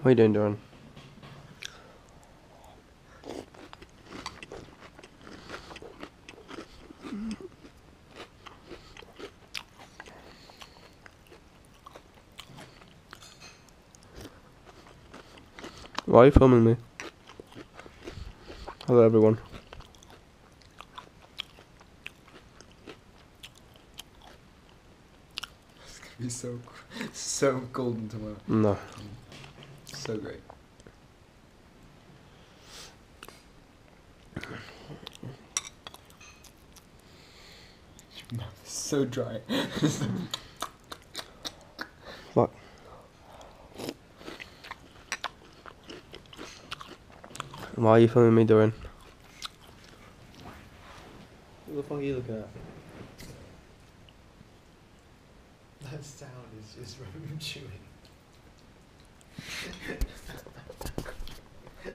What are you doing, Doran? Why are you filming me? Hello, everyone. It's gonna be so golden tomorrow. No. So great. Your mouth is so dry. Fuck. Why are you filming me, Doran? What the fuck are you looking at? That sound is just from chewing.